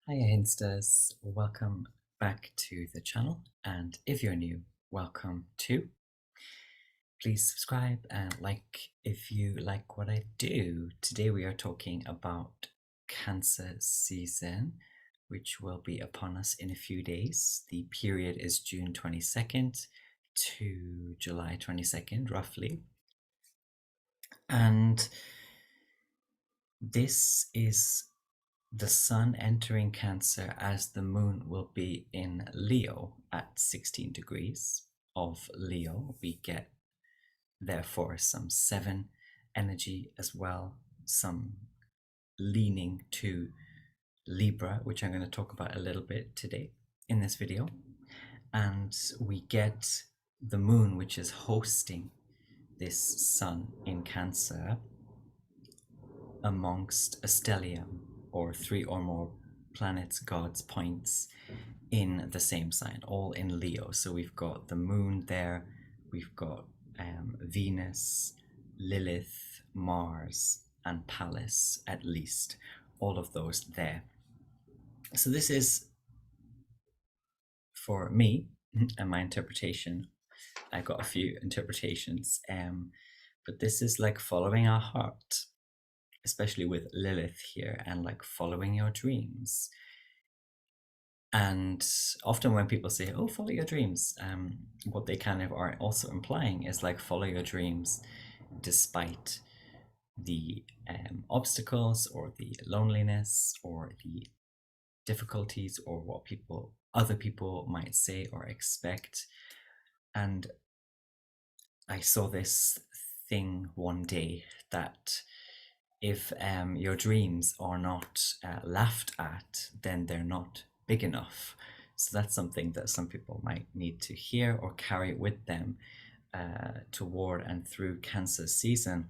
Hiya Instars, welcome back to the channel, and if you're new, welcome too. Please subscribe and like if you like what I do. Today we are talking about Cancer season, which will be upon us in a few days. The period is June 22nd to July 22nd, roughly. And this is the sun entering Cancer as the moon will be in Leo at 16 degrees of Leo. We get therefore some 7 energy as well, some leaning to Libra, which I'm going to talk about a little bit today in this video. And we get the moon, which is hosting this sun in Cancer amongst a stellium, or 3 or more planets, gods, points in the same sign, all in Leo. So we've got the moon there, we've got Venus, Lilith, Mars, and Pallas, at least, all of those there. So this is, for me, and my interpretation, I got a few interpretations, but this is like following our heart, especially with Lilith here, and like following your dreams. And often when people say, oh, follow your dreams, what they kind of are also implying is like follow your dreams despite the obstacles or the loneliness or the difficulties or what other people might say or expect. And I saw this thing one day that if your dreams are not laughed at, then they're not big enough. So that's something that some people might need to hear or carry with them toward and through Cancer season.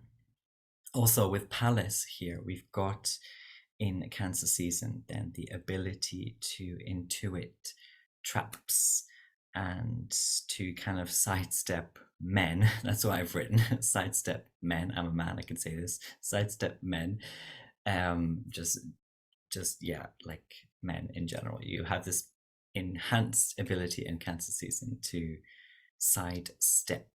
Also with Pallas here, we've got in Cancer season then the ability to intuit traps and to kind of sidestep men. That's what I've written. Sidestep men. I'm a man, I can say this. Sidestep men. Just yeah, like men in general. You have this enhanced ability in Cancer season to sidestep,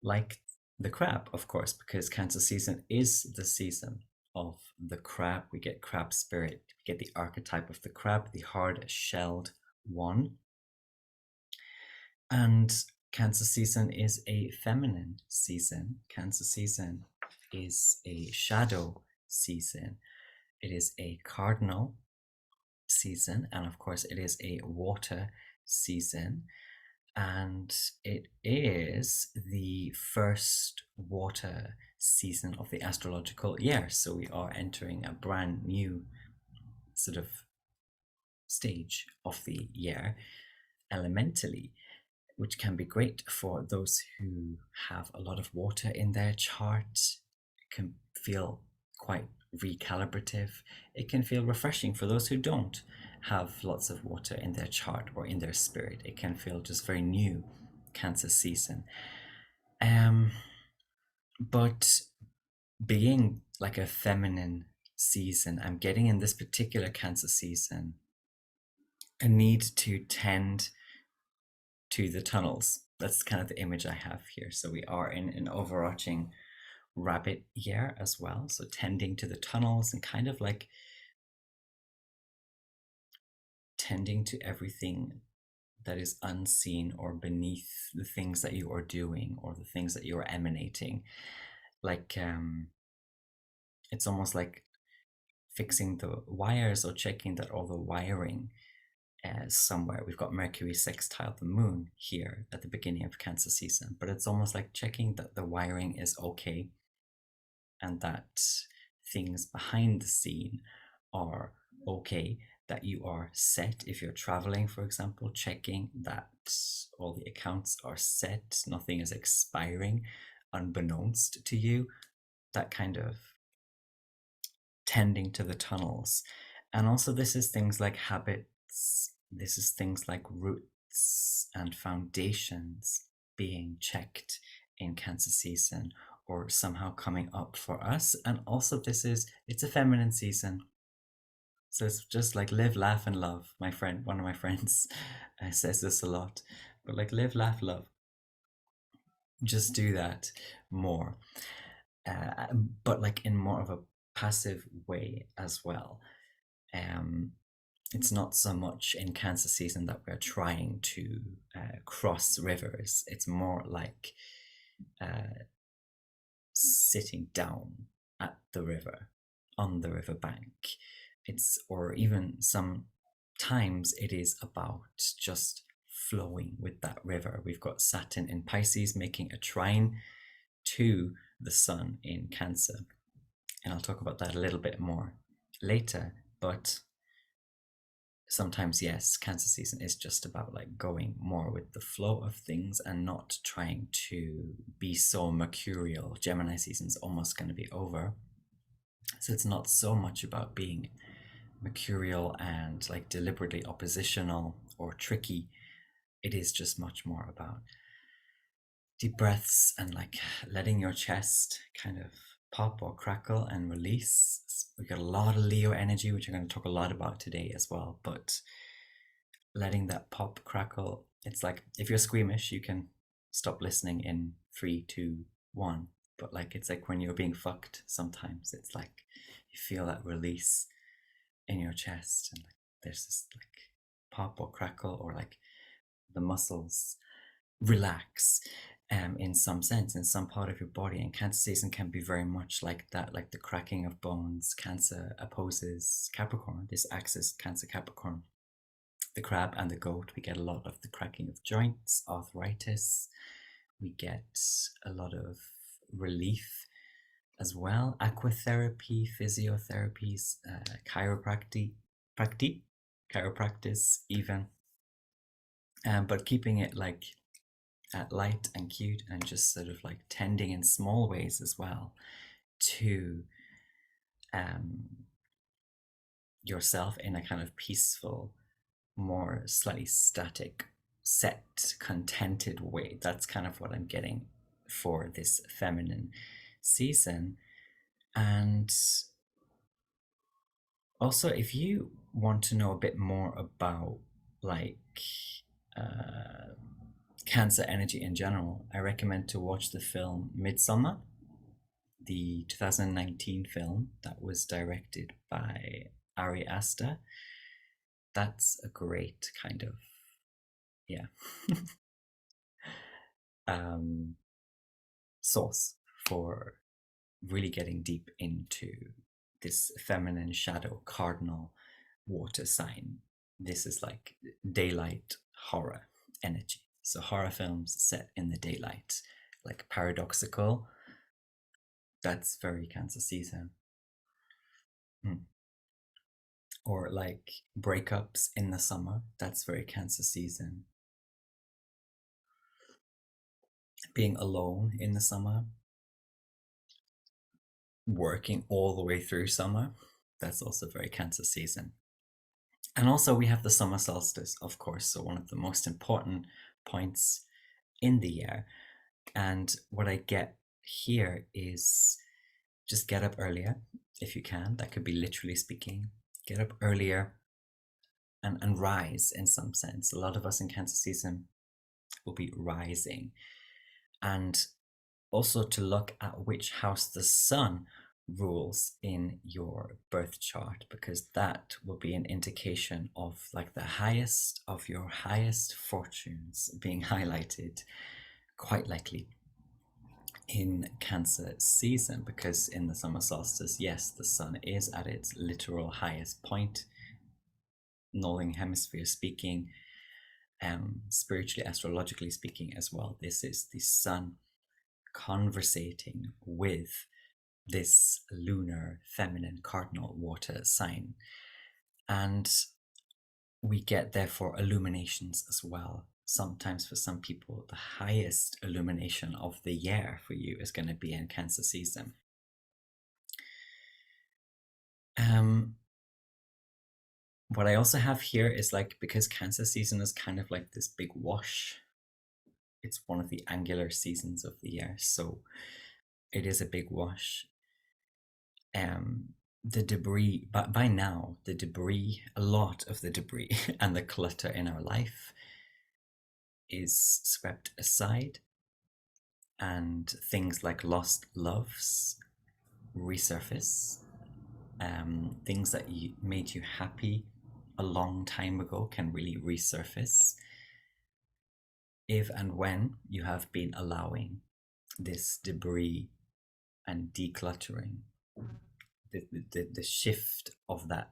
like the crab, of course, because Cancer season is the season of the crab. We get crab spirit, we get the archetype of the crab, the hard-shelled one. And Cancer season is a feminine season. Cancer season is a shadow season. It is a cardinal season, and of course it is a water season, and it is the first water season of the astrological year. So we are entering a brand new sort of stage of the year elementally, which can be great for those who have a lot of water in their chart. It can feel quite recalibrative. It can feel refreshing for those who don't have lots of water in their chart or in their spirit. It can feel just very new, Cancer season. But being like a feminine season, I'm getting in this particular Cancer season a need to tend to the tunnels. That's kind of the image I have here. So we are in an overarching rabbit year as well. So tending to the tunnels and kind of like tending to everything that is unseen or beneath the things that you are doing or the things that you are emanating. Like it's almost like fixing the wires or checking that all the wiring somewhere. We've got Mercury sextile the moon here at the beginning of Cancer season, but it's almost like checking that the wiring is okay and that things behind the scene are okay, that you are set. If you're traveling, for example, checking that all the accounts are set, nothing is expiring unbeknownst to you, that kind of tending to the tunnels. And also this is things like habits, this is things like roots and foundations being checked in Cancer season or somehow coming up for us. And also it's a feminine season. So it's just like live, laugh, and love. My friend, one of my friends, says this a lot, but like live, laugh, love. Just do that more, uh, but like in more of a passive way as well. Um, it's not so much in Cancer season that we're trying to cross rivers. It's more like uh, sitting down at the river, on the river bank. It's, or even sometimes it is about just flowing with that river. We've got Saturn in Pisces making a trine to the sun in Cancer. And I'll talk about that a little bit more later. But sometimes, yes, Cancer season is just about like going more with the flow of things and not trying to be so mercurial. Gemini season's almost going to be over. So it's not so much about being mercurial and like deliberately oppositional or tricky. It is just much more about deep breaths and like letting your chest kind of pop or crackle and release. We got a lot of Leo energy, which I'm going to talk a lot about today as well. But letting that pop crackle, it's like if you're squeamish, you can stop listening in 3, 2, 1. But like it's like when you're being fucked, sometimes it's like you feel that release in your chest, and like there's this like pop or crackle, or like the muscles relax in some sense, in some part of your body. And Cancer season can be very much like that, like the cracking of bones. Cancer opposes Capricorn, this axis, Cancer Capricorn, the crab and the goat. We get a lot of the cracking of joints, arthritis. We get a lot of relief as well. Aquatherapy, physiotherapies, chiropractic, even. But keeping it like light and cute, and just sort of like tending in small ways as well to yourself in a kind of peaceful, more slightly static, set, contented way. That's kind of what I'm getting for this feminine season. And also, if you want to know a bit more about like Cancer energy in general, I recommend to watch the film Midsummer, the 2019 film that was directed by Ari Aster. That's a great kind of, yeah, source for really getting deep into this feminine shadow cardinal water sign. This is like daylight horror energy. So horror films set in the daylight, like paradoxical, that's very Cancer season. Or like breakups in the summer, that's very Cancer season. Being alone in the summer, working all the way through summer, that's also very Cancer season. And also we have the summer solstice, of course, so one of the most important points in the year. And what I get here is just get up earlier if you can. That could be literally speaking. Get up earlier and rise in some sense. A lot of us in Cancer season will be rising. And also to look at which house the sun rules in your birth chart, because that will be an indication of like the highest of your highest fortunes being highlighted, quite likely in Cancer season. Because in the summer solstice, yes, the sun is at its literal highest point, northern hemisphere speaking, spiritually, astrologically speaking as well. This is the sun conversating with this lunar feminine cardinal water sign. And we get therefore illuminations as well. Sometimes for some people, the highest illumination of the year for you is going to be in Cancer season. What I also have here is like, because Cancer season is kind of like this big wash, it's one of the angular seasons of the year, so it is a big wash. the debris, but by now, the debris, a lot of the debris and the clutter in our life is swept aside, and things like lost loves resurface. Things that made you happy a long time ago can really resurface if and when you have been allowing this debris and decluttering, the shift of that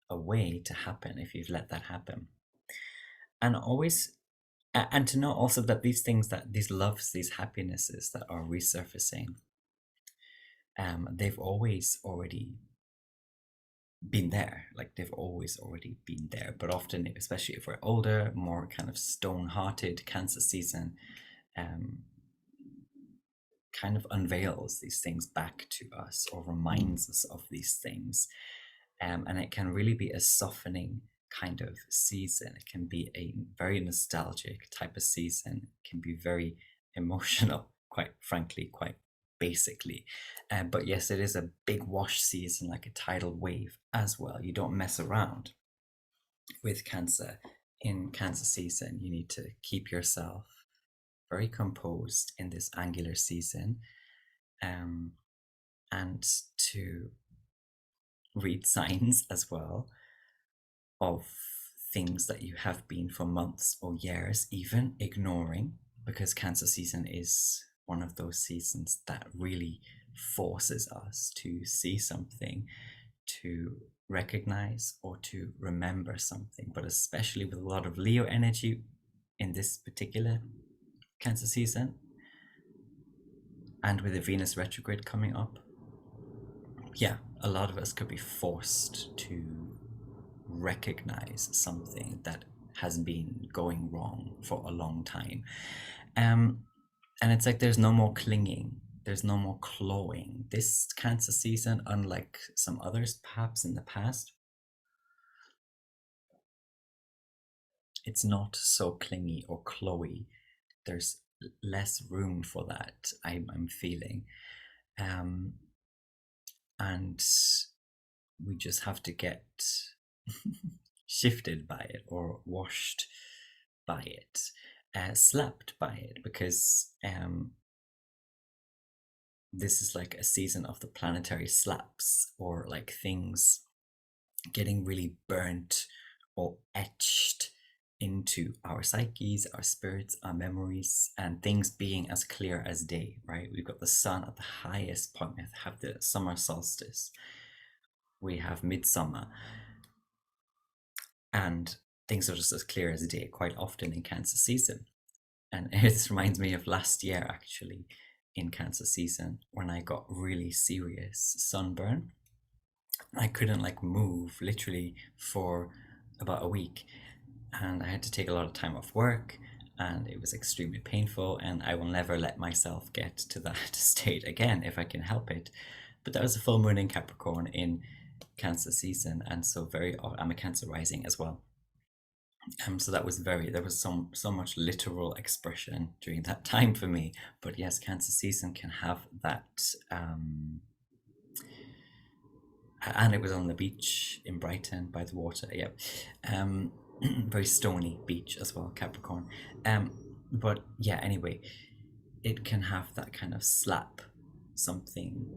away to happen, if you've let that happen. And always, and to know also that these things, that these loves, these happinesses that are resurfacing, they've always already been there. Like they've always already been there. But often, especially if we're older, more kind of stone-hearted, Cancer season kind of unveils these things back to us or reminds us of these things. And it can really be a softening kind of season. It can be a very nostalgic type of season. It can be very emotional, quite frankly, quite basically. But yes, it is a big wash season, like a tidal wave as well. You don't mess around with Cancer. In Cancer season, you need to keep yourself very composed in this angular season, and to read signs as well of things that you have been for months or years even ignoring, because Cancer season is one of those seasons that really forces us to see something, to recognize or to remember something. But especially with a lot of Leo energy in this particular Cancer season, and with the Venus retrograde coming up, yeah, a lot of us could be forced to recognize something that has been going wrong for a long time. And it's like there's no more clinging, there's no more clawing. This Cancer season, unlike some others perhaps in the past, it's not so clingy or clawy. There's less room for that, I'm feeling. And we just have to get shifted by it or washed by it, slapped by it, because this is like a season of the planetary slaps, or like things getting really burnt or etched into our psyches, our spirits, our memories, and things being as clear as day, right? We've got the sun at the highest point. We have the summer solstice. We have midsummer. And things are just as clear as day quite often in Cancer season. And it reminds me of last year, actually, in Cancer season, when I got really serious sunburn. I couldn't like move literally for about a week, and I had to take a lot of time off work, and it was extremely painful, and I will never let myself get to that state again if I can help it. But that was a full moon in Capricorn in Cancer season, and so I'm a Cancer rising as well. So that was there was so much literal expression during that time for me. But yes, Cancer season can have that. And it was on the beach in Brighton by the water. Yeah, very stony beach as well, Capricorn. But yeah, anyway, it can have that kind of slap, something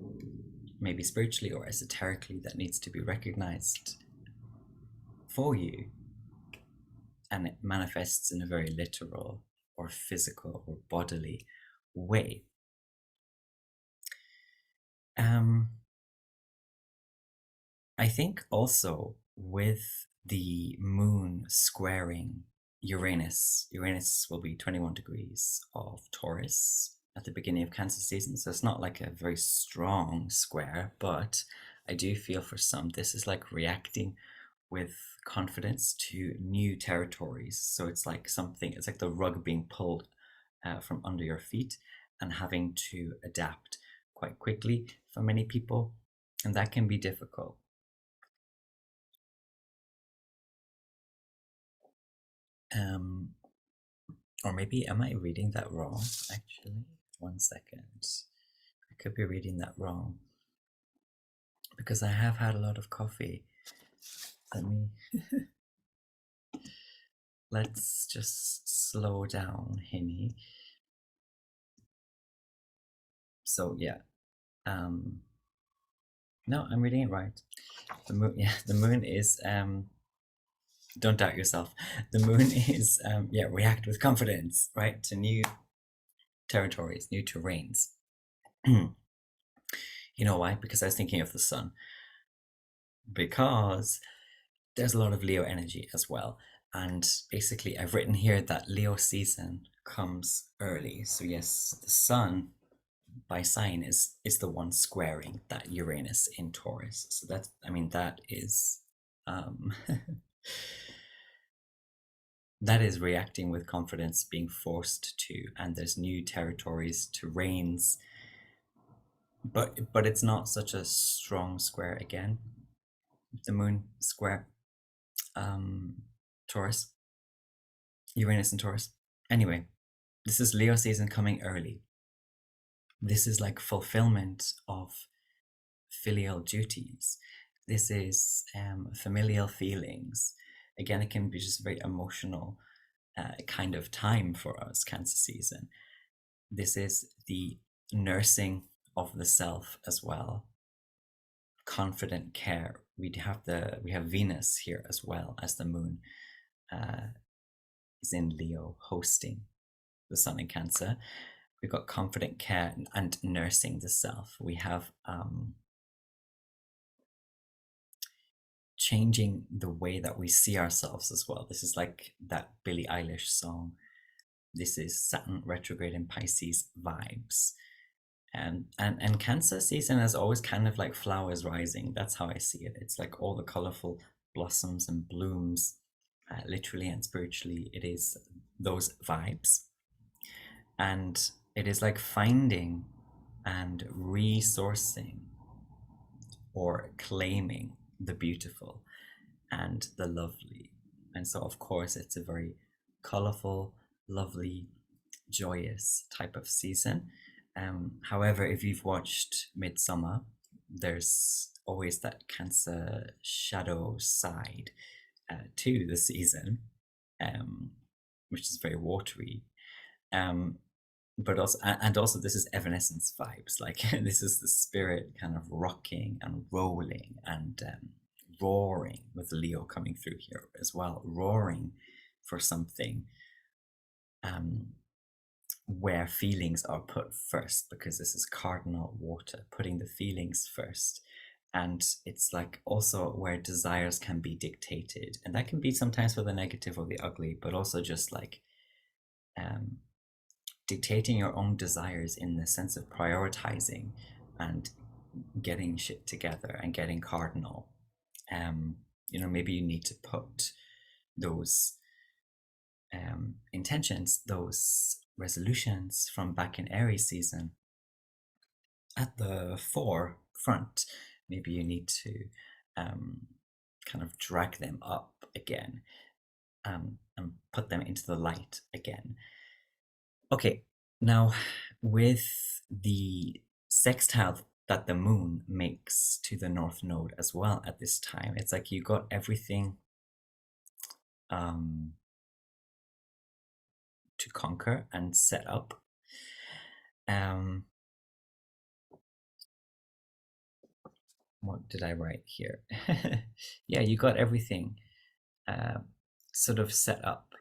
maybe spiritually or esoterically that needs to be recognized for you, and it manifests in a very literal or physical or bodily way. I think also with the moon squaring Uranus will be 21 degrees of Taurus at the beginning of Cancer season. So it's not like a very strong square, but I do feel for some, this is like reacting with confidence to new territories. So it's like it's like the rug being pulled from under your feet and having to adapt quite quickly for many people. And that can be difficult. Or maybe am I reading that wrong? Actually, 1 second. I could be reading that wrong. because I have had a lot of coffee. Let me let's just slow down, Hinny. So yeah, no, I'm reading it right. The moon, yeah, the moon is don't doubt yourself. The moon is yeah, react with confidence, right, to new territories, new terrains. You know why? Because I was thinking of the sun. Because there's a lot of Leo energy as well. And basically, I've written here that Leo season comes early. So yes, the sun by sign is the one squaring that Uranus in Taurus. So that's, I mean, that is that is reacting with confidence, being forced to, and there's new territories, terrains, but it's not such a strong square again. The moon square um Taurus, Uranus and Taurus. Anyway, this is Leo season coming early. This is like fulfillment of filial duties. This is familial feelings. Again, it can be just very emotional kind of time for us, Cancer season. This is the nursing of the self as well. Confident care. We have Venus here as well as the moon is in Leo, hosting the sun in Cancer. We've got confident care and nursing the self. We have changing the way that we see ourselves as well. This is like that Billie Eilish song. This is Saturn retrograde in Pisces vibes. And Cancer season is always kind of like flowers rising. That's how I see it. It's like all the colorful blossoms and blooms, literally and spiritually. It is those vibes. And it is like finding and resourcing or claiming the beautiful and the lovely. And so, of course, it's a very colorful, lovely, joyous type of season. However, if you've watched Midsummer, there's always that Cancer shadow side to the season, which is very watery. But also, and also, this is Evanescence vibes. Like this is the spirit kind of rocking and rolling and roaring, with Leo coming through here as well, roaring for something where feelings are put first, because this is cardinal water, putting the feelings first. And it's like also where desires can be dictated, and that can be sometimes for the negative or the ugly, but also just like dictating your own desires in the sense of prioritizing and getting shit together and getting cardinal. Maybe you need to put those intentions, those resolutions from back in Aries season at the forefront. Maybe you need to kind of drag them up again and put them into the light again. Okay, now with the sextile that the moon makes to the North Node as well at this time, it's like you got everything to conquer and set up. What did I write here? Yeah, you got everything sort of set up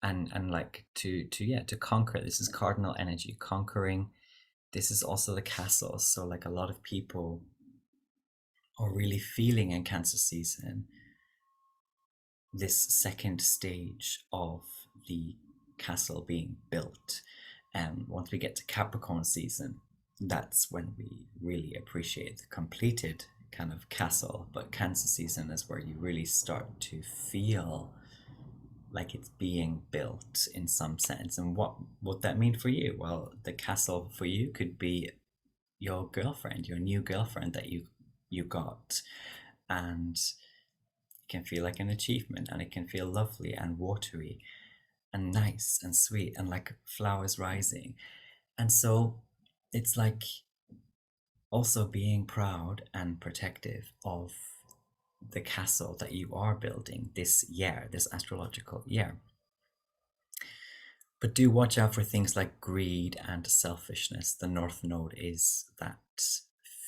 and like to conquer. This is cardinal energy, conquering. This is also the castle. So like a lot of people are really feeling in Cancer season this second stage of the castle being built. And once we get to Capricorn season, that's when we really appreciate the completed kind of castle. But Cancer season is where you really start to feel like it's being built in some sense. And what would that mean for you? Well, the castle for you could be your girlfriend, your new girlfriend that you got, and it can feel like an achievement, and it can feel lovely and watery and nice and sweet and like flowers rising. And so it's like also being proud and protective of the castle that you are building this year, this astrological year. But do watch out for things like greed and selfishness. The North Node is that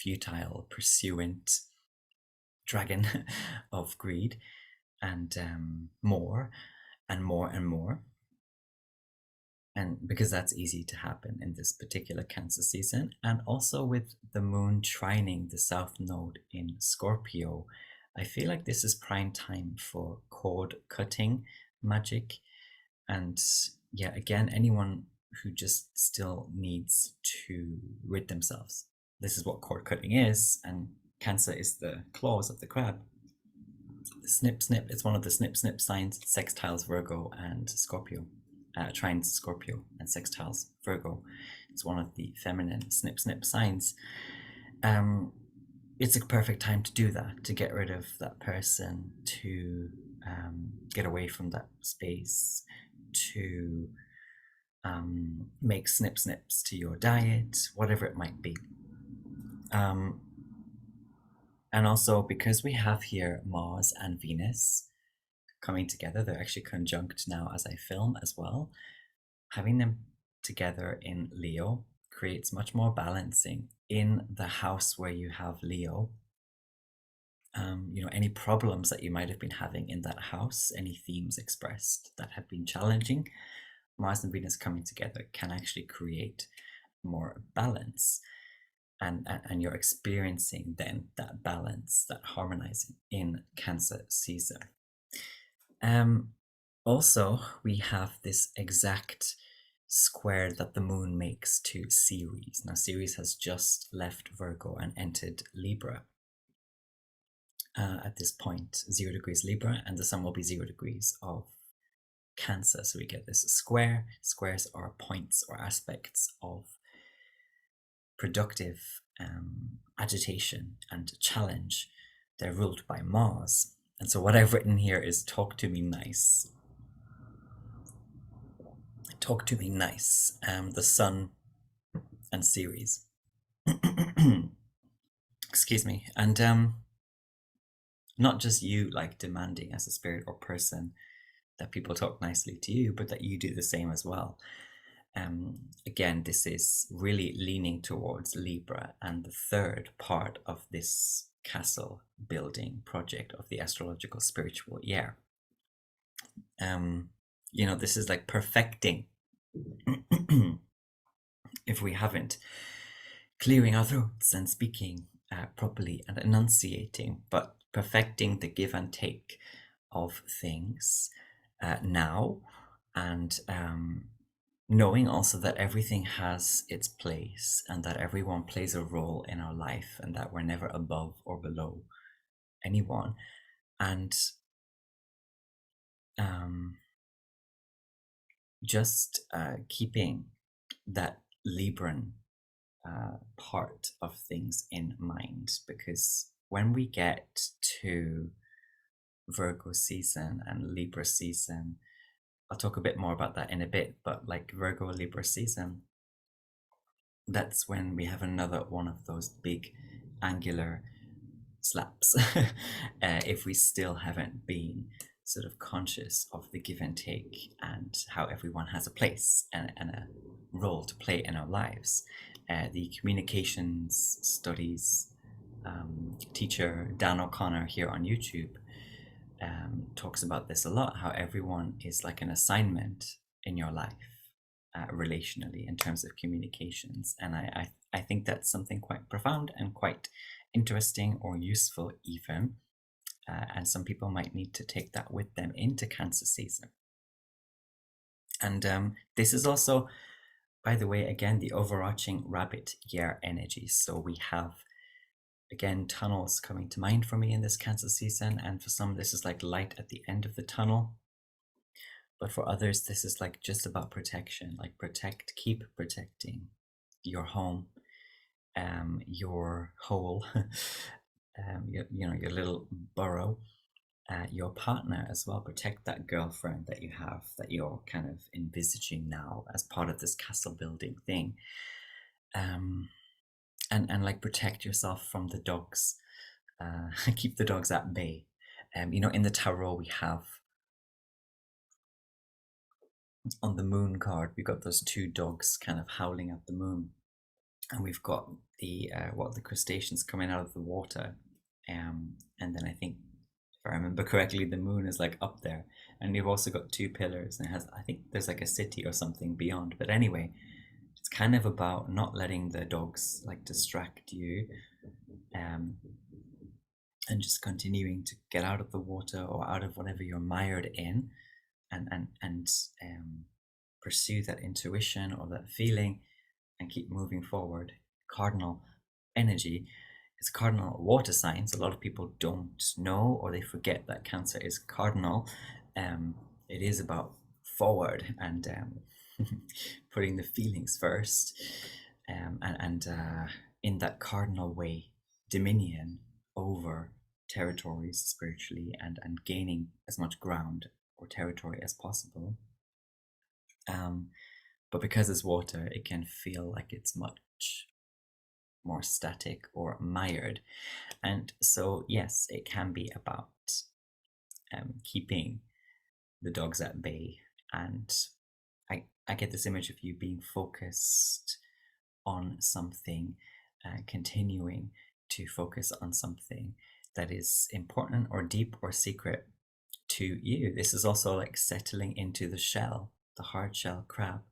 futile, pursuant dragon of greed and more and more and more. And because that's easy to happen in this particular Cancer season, and also with the moon trining the South Node in Scorpio, I feel like this is prime time for cord cutting magic. And yeah, again, anyone who just still needs to rid themselves. This is what cord cutting is, and Cancer is the claws of the crab. Snip, snip. It's one of the snip, snip signs, sextiles Virgo and Scorpio. Trines Scorpio and sextiles Virgo. It's one of the feminine snip, snip signs. It's a perfect time to do that, to get rid of that person, to get away from that space, to make snip snips to your diet, whatever it might be. And also because we have here Mars and Venus coming together, they're actually conjunct now as I film as well. Having them together in Leo creates much more balancing in the house where you have Leo. Any problems that you might have been having in that house, any themes expressed that have been challenging, Mars and Venus coming together can actually create more balance. And you're experiencing then that balance, that harmonizing in Cancer season. Also, we have this exact square that the moon makes to Ceres. Now, Ceres has just left Virgo and entered Libra. At this point, 0 degrees Libra, and the sun will be 0 degrees of Cancer. So we get this square. Squares are points or aspects of productive agitation and challenge. They're ruled by Mars. And so what I've written here is talk to me nice. Talk to me nice. The sun and Ceres. Excuse me. And not just you like demanding as a spirit or person that people talk nicely to you, but that you do the same as well. Again, this is really leaning towards Libra and the third part of this castle building project of the astrological spiritual year. This is like perfecting, if we haven't, clearing our throats and speaking properly and enunciating, but perfecting the give and take of things now, and knowing also that everything has its place and that everyone plays a role in our life and that we're never above or below anyone. And just keeping that Libran part of things in mind, because when we get to Virgo season and Libra season, I'll talk a bit more about that in a bit, but like Virgo Libra season, that's when we have another one of those big angular slaps. If we still haven't been sort of conscious of the give and take and how everyone has a place and a role to play in our lives. The communications studies teacher Dan O'Connor here on YouTube talks about this a lot, how everyone is like an assignment in your life relationally in terms of communications. And I think that's something quite profound and quite interesting or useful even. And some people might need to take that with them into Cancer season. And this is also, by the way, again, the overarching rabbit year energy. So we have, again, tunnels coming to mind for me in this Cancer season. And for some, this is like light at the end of the tunnel. But for others, this is like just about protection, like keep protecting your home, your hole, your little burrow, your partner as well. Protect that girlfriend that you have, that you're kind of envisaging now as part of this castle building thing. and like protect yourself from the dogs. Keep the dogs at bay. In the tarot we have on the moon card, we got those two dogs kind of howling at the moon, and we've got the crustaceans coming out of the water, and then I think if I remember correctly, the moon is like up there, and we've also got two pillars, and it has, I think there's like a city or something beyond. But anyway, it's kind of about not letting the dogs like distract you, um, and just continuing to get out of the water or out of whatever you're mired in, and pursue that intuition or that feeling and keep moving forward. Cardinal energy is cardinal water signs. A lot of people don't know, or they forget that Cancer is cardinal. It is about forward and putting the feelings first, and in that cardinal way, dominion over territories spiritually, and gaining as much ground or territory as possible. But because it's water, it can feel like it's much more static or mired. And so, yes, it can be about keeping the dogs at bay. And I get this image of you being focused on something, continuing to focus on something that is important or deep or secret to you. This is also like settling into the shell, the hard shell crab.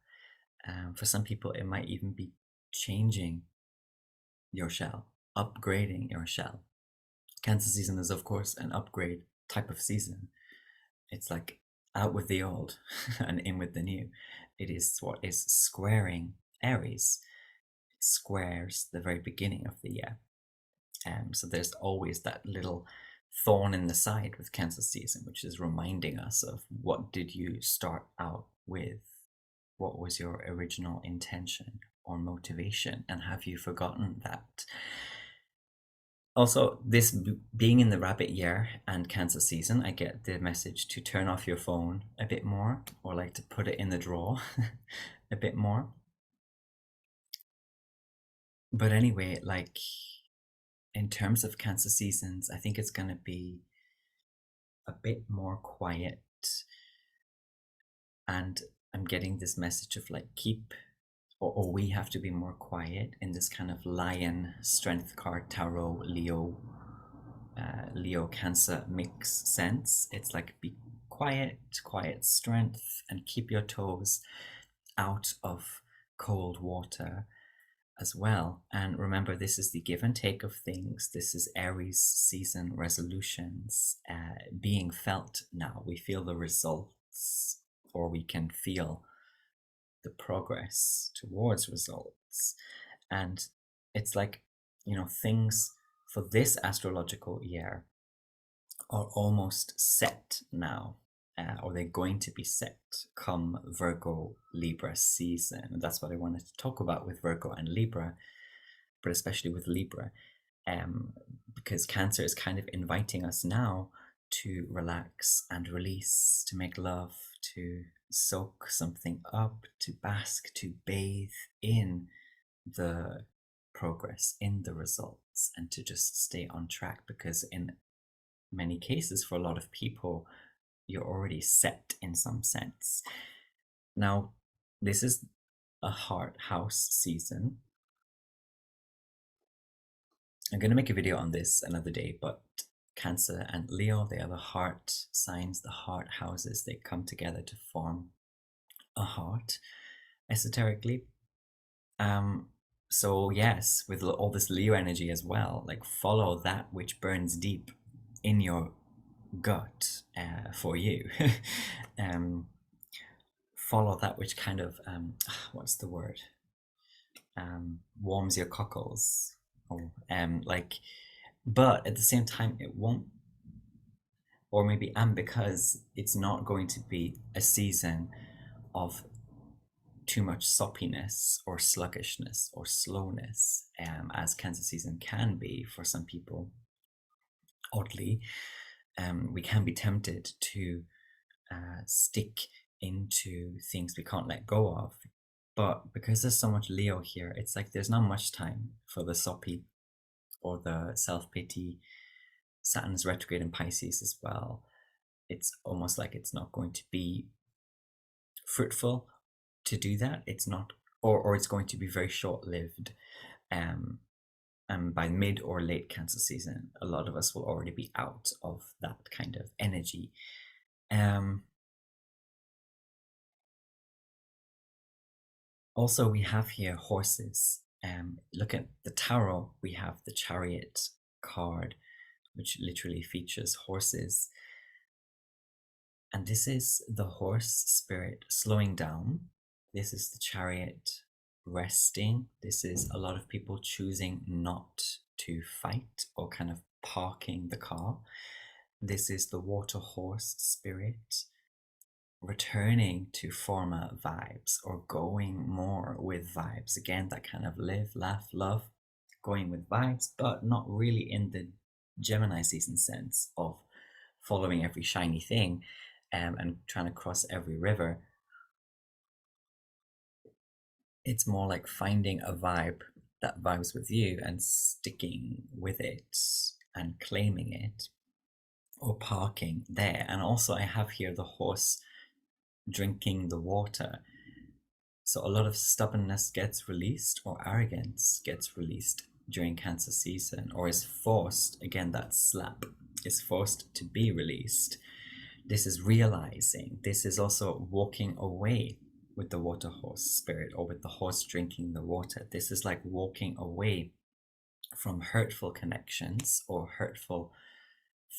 For some people, it might even be changing your shell, upgrading your shell. Cancer season is, of course, an upgrade type of season. It's like out with the old and in with the new. It is what is squaring Aries. It squares the very beginning of the year. So there's always that little thorn in the side with Cancer season, which is reminding us of what did you start out with? What was your original intention or motivation? And have you forgotten that? Also, this being in the rabbit year and Cancer season, I get the message to turn off your phone a bit more, or like to put it in the drawer a bit more. But anyway, like in terms of Cancer seasons, I think it's going to be a bit more quiet. And I'm getting this message of like or we have to be more quiet in this kind of lion strength card tarot Leo Cancer mix sense. It's like be quiet strength, and keep your toes out of cold water as well. And remember, this is the give and take of things. This is Aries season resolutions being felt now. We feel the results, or we can feel the progress towards results. And it's like, things for this astrological year are almost set now, or they're going to be set come Virgo Libra season. And that's what I wanted to talk about with Virgo and Libra, but especially with Libra, because Cancer is kind of inviting us now to relax and release, to make love, to soak something up, to bask, to bathe in the progress, in the results, and to just stay on track. Because in many cases, for a lot of people, you're already set in some sense. Now, this is a heart house season. I'm going to make a video on this another day, but Cancer and Leo, they are the heart signs, the heart houses. They come together to form a heart, esoterically. So yes, with all this Leo energy as well, like follow that which burns deep in your gut for you. Follow that which kind of what's the word, warms your cockles, or like, but at the same time it won't, or maybe because it's not going to be a season of too much soppiness or sluggishness or slowness, as Cancer season can be for some people. Oddly, we can be tempted to stick into things we can't let go of, But because there's so much Leo here, it's like there's not much time for the soppy or the self-pity. Saturn's retrograde in Pisces as well. It's almost like it's not going to be fruitful to do that. It's not, or it's going to be very short-lived. Um, and by mid or late Cancer season, a lot of us will already be out of that kind of energy. Also, we have here horses. Look at the tarot, we have the Chariot card, which literally features horses. And this is the horse spirit slowing down. This is the Chariot resting. This is a lot of people choosing not to fight or kind of parking the car. This is the water horse spirit returning to former vibes or going more with vibes. Again, that kind of live, laugh, love, going with vibes, but not really in the Gemini season sense of following every shiny thing and trying to cross every river. It's more like finding a vibe that vibes with you and sticking with it and claiming it or parking there. And also, I have here the horse drinking the water. So a lot of stubbornness gets released or arrogance gets released during Cancer season, or is forced, again, that slap is forced to be released. This is realizing. This is also walking away with the water horse spirit, or with the horse drinking the water. This is like walking away from hurtful connections or hurtful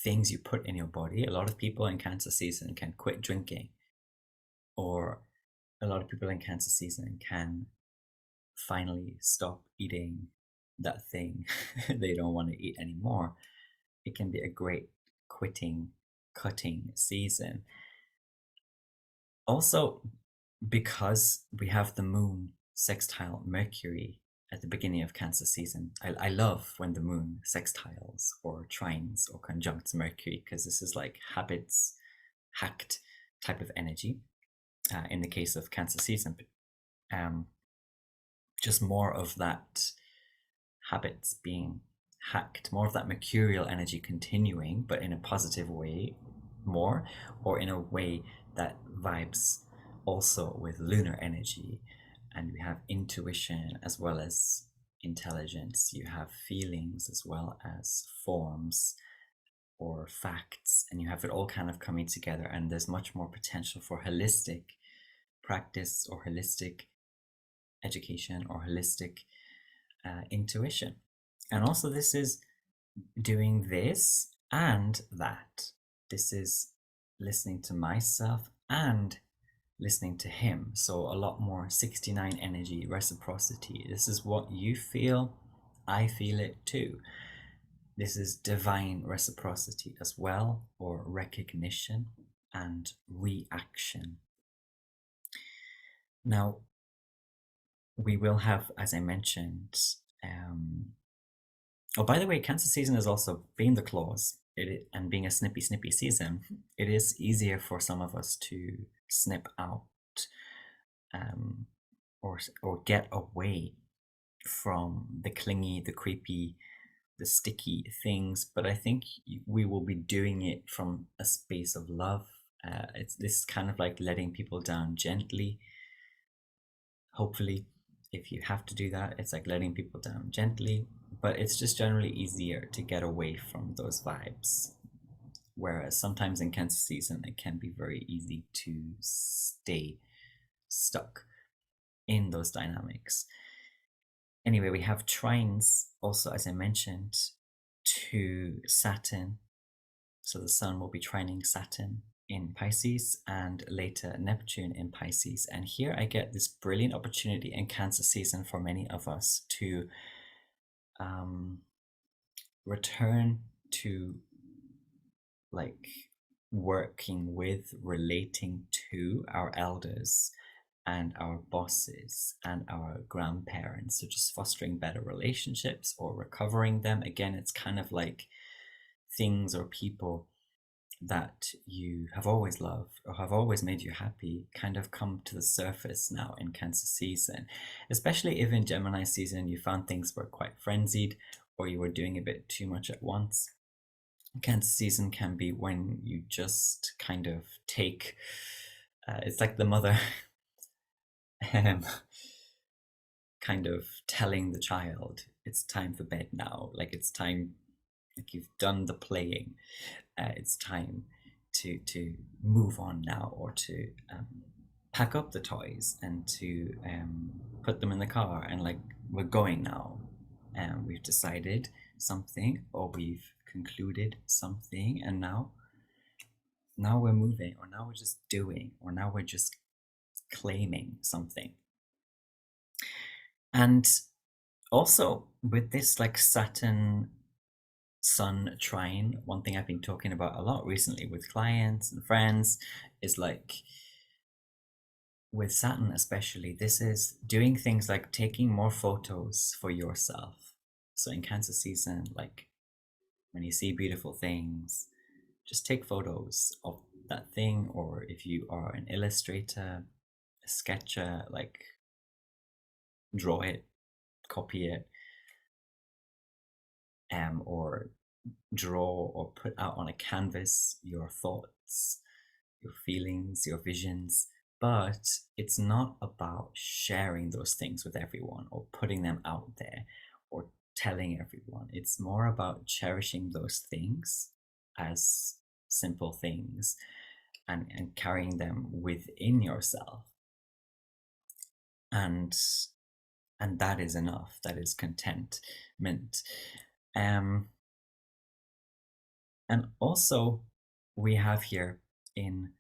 things you put in your body. A lot of people in Cancer season can quit drinking, or a lot of people in Cancer season can finally stop eating that thing they don't want to eat anymore. It can be a great quitting, cutting season. Also, because we have the moon sextile Mercury at the beginning of Cancer season, I love when the moon sextiles or trines or conjuncts Mercury, because this is like habits, hacked type of energy. In the case of Cancer season, just more of that habits being hacked, more of that mercurial energy continuing, but in a positive way more, or in a way that vibes also with lunar energy. And we have intuition as well as intelligence. You have feelings as well as forms or facts, and you have it all kind of coming together. And there's much more potential for holistic practice or holistic education or holistic intuition. And also, this is doing this and that. This is listening to myself and listening to him. So a lot more 69 energy reciprocity. This is what you feel, I feel it too. This is divine reciprocity as well, or recognition and reaction. Now, we will have, as I mentioned, oh, by the way, Cancer season is also being the claws and being a snippy season. It is easier for some of us to snip out or get away from the clingy, the creepy, the sticky things. But I think we will be doing it from a space of love. It's this kind of like letting people down gently. Hopefully, if you have to do that, it's like letting people down gently, but it's just generally easier to get away from those vibes. Whereas sometimes in Cancer season, it can be very easy to stay stuck in those dynamics. Anyway, we have trines also, as I mentioned, to Saturn. So the sun will be trining Saturn in Pisces and later Neptune in Pisces. And here I get this brilliant opportunity in Cancer season for many of us to return to like working with, relating to our elders and our bosses and our grandparents. So just fostering better relationships or recovering them. Again, it's kind of like things or people that you have always loved or have always made you happy kind of come to the surface now in Cancer season, especially if in Gemini season you found things were quite frenzied or you were doing a bit too much at once. Cancer season can be when you just kind of take, it's like the mother um, kind of telling the child, it's time for bed now. Like it's time, like you've done the playing. It's time to move on now, or to pack up the toys and to put them in the car, and like we're going now, and we've decided something, or we've concluded something, and now we're moving, or now we're just doing, or now we're just claiming something. And also with this like Saturn Sun trine, one thing I've been talking about a lot recently with clients and friends is like, with Saturn especially, this is doing things like taking more photos for yourself. So in Cancer season, like when you see beautiful things, just take photos of that thing. Or if you are an illustrator, a sketcher, like draw it, copy it, or draw or put out on a canvas your thoughts, your feelings, your visions. But it's not about sharing those things with everyone or putting them out there or telling everyone. It's more about cherishing those things as simple things, and carrying them within yourself. And that is enough. That is contentment. Um, And also, we have here in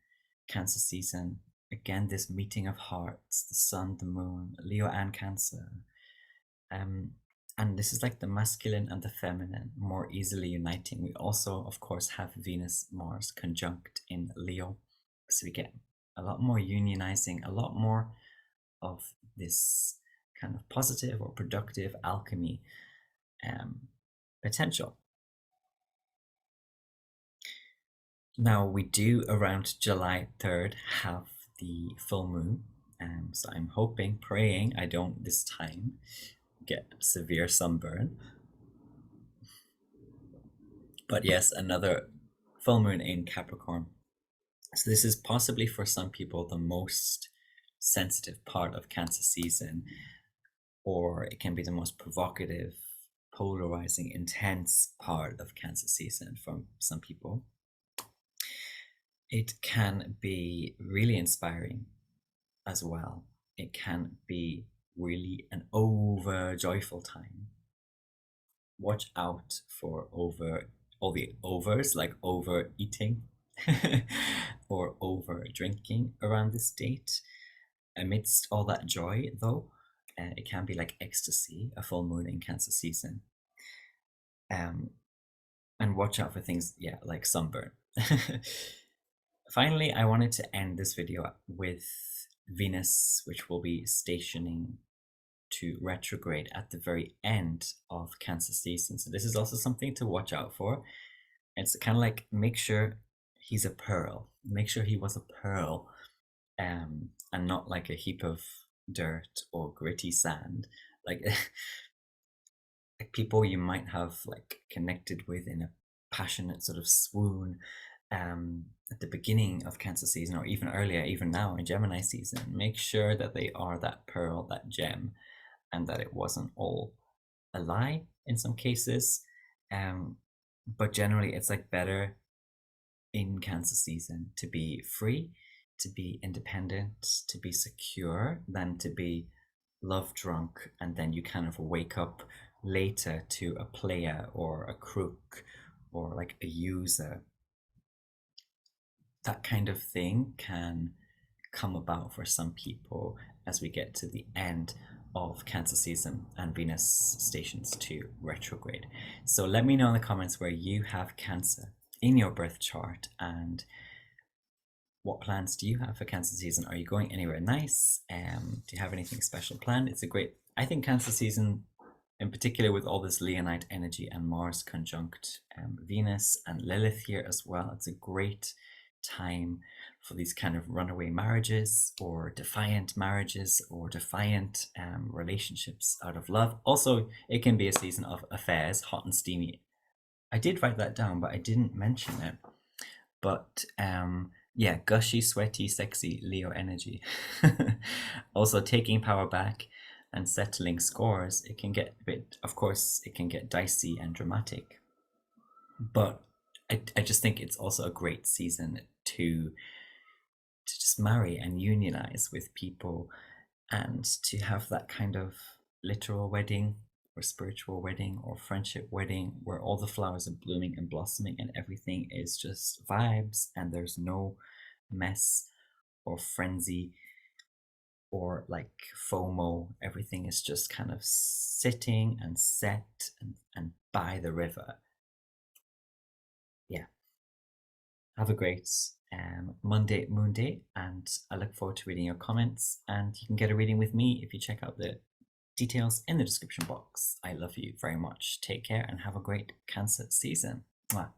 Cancer season, again, this meeting of hearts, the sun, the moon, Leo and Cancer. And this is like the masculine and the feminine more easily uniting. We also, of course, have Venus, Mars conjunct in Leo. So we get a lot more unionizing, a lot more of this kind of positive or productive alchemy potential. Now, we do around July 3rd have the full moon, so I'm hoping, praying I don't this time get severe sunburn. But yes, another full moon in Capricorn. So this is possibly for some people the most sensitive part of Cancer season, or it can be the most provocative, polarizing, intense part of Cancer season for some people. It can be really inspiring as well. It can be really an over joyful time. Watch out for all the overs, like overeating or over drinking around this date. Amidst all that joy, though, it can be like ecstasy, a full moon in Cancer season. And watch out for things, yeah, like sunburn. Finally, I wanted to end this video with Venus, which will be stationing to retrograde at the very end of Cancer season. So this is also something to watch out for. It's kind of like, make sure he's a pearl. Make sure he was a pearl, and not like a heap of dirt or gritty sand. Like, like people you might have like connected with in a passionate sort of swoon at the beginning of Cancer season, or even earlier, even now in Gemini season. Make sure that they are that pearl, that gem, and that it wasn't all a lie in some cases. But generally, it's like better in Cancer season to be free, to be independent, to be secure, than to be love drunk and then you kind of wake up later to a player or a crook or like a user. That kind of thing can come about for some people as we get to the end of Cancer season and Venus stations to retrograde. So let me know in the comments where you have Cancer in your birth chart, and what plans do you have for Cancer season? Are you going anywhere nice? Do you have anything special planned? It's a great, I think Cancer season in particular with all this Leonite energy and Mars conjunct Venus and Lilith here as well. It's a great time for these kind of runaway marriages or defiant marriages or defiant relationships out of love. Also, it can be a season of affairs, hot and steamy. I did write that down, but I didn't mention it. But yeah, gushy, sweaty, sexy Leo energy. Also, taking power back and settling scores, it can get a bit, of course, it can get dicey and dramatic. But I just think it's also a great season to just marry and unionize with people and to have that kind of literal wedding or spiritual wedding or friendship wedding where all the flowers are blooming and blossoming and everything is just vibes and there's no mess or frenzy or like FOMO. Everything is just kind of sitting and set and by the river. Yeah. Have a great Monday, Moonday, and I look forward to reading your comments. And you can get a reading with me if you check out the details in the description box. I love you very much. Take care and have a great Cancer season. Mwah.